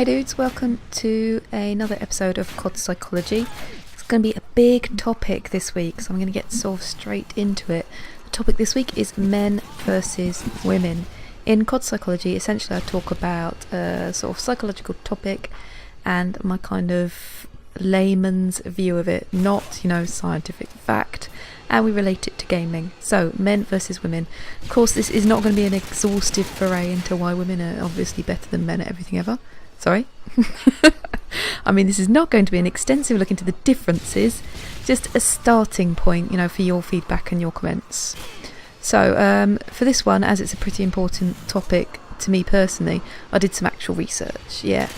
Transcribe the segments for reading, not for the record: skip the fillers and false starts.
dudes, welcome to another episode of CoD Psychology. It's going to be a big topic this week, so I'm going to get sort of straight into it. The topic this week is men versus women. In CoD Psychology, essentially I talk about a sort of psychological topic and my kind of layman's view of it, not, scientific fact, and we relate it to gaming. So, men versus women. Of course, this is not going to be an exhaustive foray into why women are obviously better than men at everything ever. Sorry. I mean, this is not going to be an extensive look into the differences, just a starting point, for your feedback and your comments. So, for this one, as it's a pretty important topic to me personally, I did some actual research. Yeah,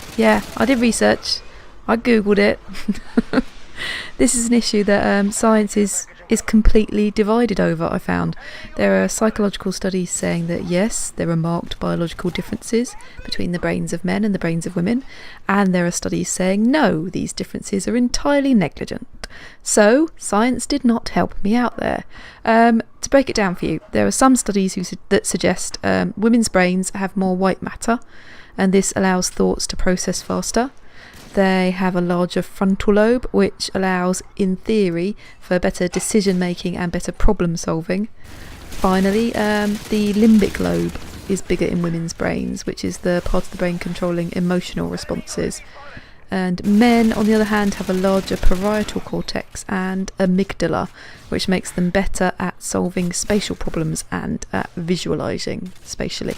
I did research. I googled it. This is an issue that science is completely divided over, I found. There are psychological studies saying that yes, there are marked biological differences between the brains of men and the brains of women, and there are studies saying no, these differences are entirely negligent. So, science did not help me out there. To break it down for you, there are some studies that suggest women's brains have more white matter, and this allows thoughts to process faster. They have a larger frontal lobe, which allows, in theory, for better decision making and better problem solving. Finally, the limbic lobe is bigger in women's brains, which is the part of the brain controlling emotional responses. And men, on the other hand, have a larger parietal cortex and amygdala, which makes them better at solving spatial problems and at visualising spatially.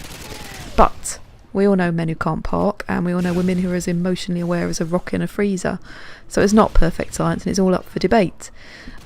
But we all know men who can't park, and we all know women who are as emotionally aware as a rock in a freezer. So it's not perfect science, and it's all up for debate.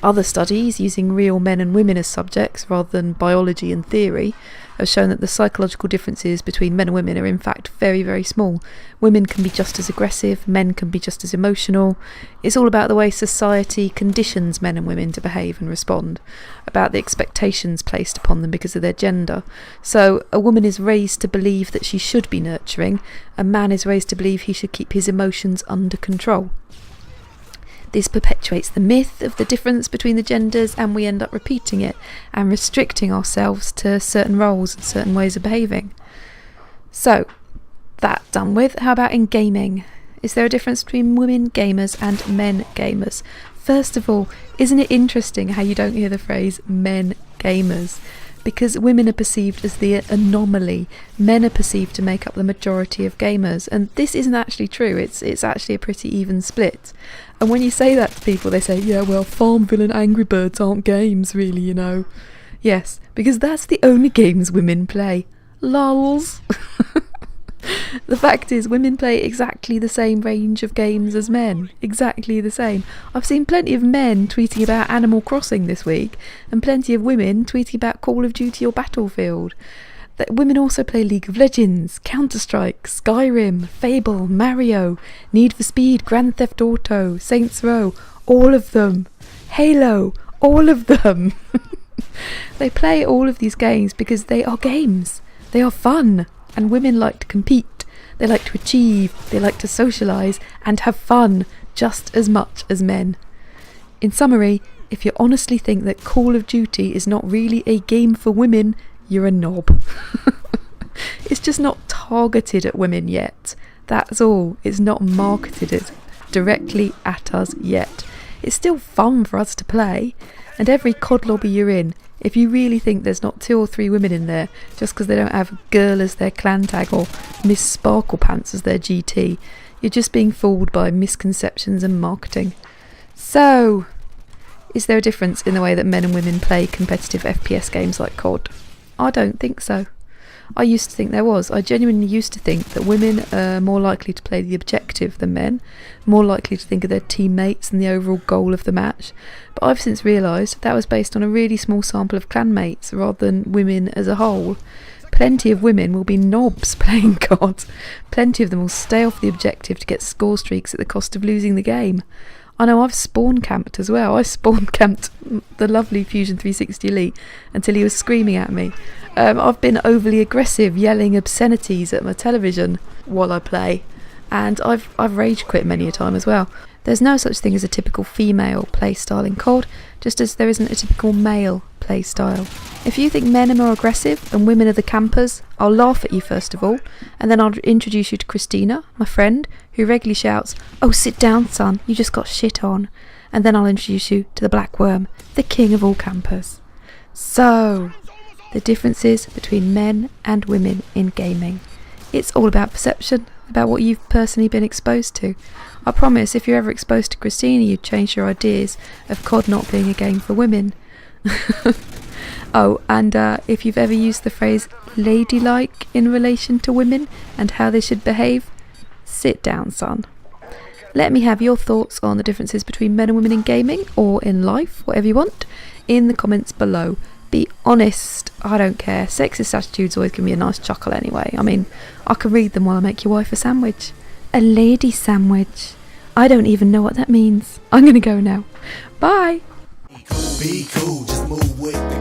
Other studies, using real men and women as subjects rather than biology and theory, have shown that the psychological differences between men and women are in fact very, very small. Women can be just as aggressive, men can be just as emotional. It's all about the way society conditions men and women to behave and respond, about the expectations placed upon them because of their gender. So a woman is raised to believe that she should be nurturing, a man is raised to believe he should keep his emotions under control. This perpetuates the myth of the difference between the genders, and we end up repeating it and restricting ourselves to certain roles and certain ways of behaving. So, that done with. How about in gaming? Is there a difference between women gamers and men gamers? First of all, isn't it interesting how you don't hear the phrase men gamers? Because women are perceived as the anomaly, men are perceived to make up the majority of gamers, and this isn't actually true. It's actually a pretty even split. And when you say that to people, they say, yeah, well, Farmville and Angry Birds aren't games, really, Yes, because that's the only games women play. Lols. The fact is, women play exactly the same range of games as men. Exactly the same. I've seen plenty of men tweeting about Animal Crossing this week, and plenty of women tweeting about Call of Duty or Battlefield. That women also play League of Legends, Counter-Strike, Skyrim, Fable, Mario, Need for Speed, Grand Theft Auto, Saints Row, all of them. Halo, all of them. They play all of these games because they are games. They are fun. And women like to compete, they like to achieve, they like to socialise and have fun just as much as men. In summary, if you honestly think that Call of Duty is not really a game for women, you're a knob. It's just not targeted at women yet. That's all. It's not marketed directly at us yet. It's still fun for us to play, and every COD lobby you're in, if you really think there's not 2 or 3 women in there just because they don't have girl as their clan tag or Miss Sparkle Pants as their GT, you're just being fooled by misconceptions and marketing. So, is there a difference in the way that men and women play competitive FPS games like COD? I don't think so. I used to think there was. I genuinely used to think that women are more likely to play the objective than men, more likely to think of their teammates and the overall goal of the match. But I've since realised that was based on a really small sample of clanmates rather than women as a whole. Plenty of women will be knobs playing COD. Plenty of them will stay off the objective to get score streaks at the cost of losing the game. I know I've spawn camped as well. I spawn camped the lovely Fusion 360 Elite until he was screaming at me. I've been overly aggressive, yelling obscenities at my television while I play. and I've rage quit many a time as well. There's no such thing as a typical female playstyle in CoD, just as there isn't a typical male playstyle. If you think men are more aggressive and women are the campers, I'll laugh at you first of all, and then I'll introduce you to Christina, my friend, who regularly shouts, "Oh, sit down, son, you just got shit on." And then I'll introduce you to the Black Worm, the king of all campers. So, the differences between men and women in gaming. It's all about perception, about what you've personally been exposed to. I promise if you're ever exposed to Christina, you'd change your ideas of CoD not being a game for women. Oh, and if you've ever used the phrase ladylike in relation to women and how they should behave, sit down, son. Let me have your thoughts on the differences between men and women in gaming, or in life, whatever you want, in the comments below. Be honest, I don't care. Sexist attitudes always give me a nice chuckle anyway. I mean, I can read them while I make your wife a sandwich. A lady sandwich. I don't even know what that means. I'm gonna go now. Bye! Be cool, just move with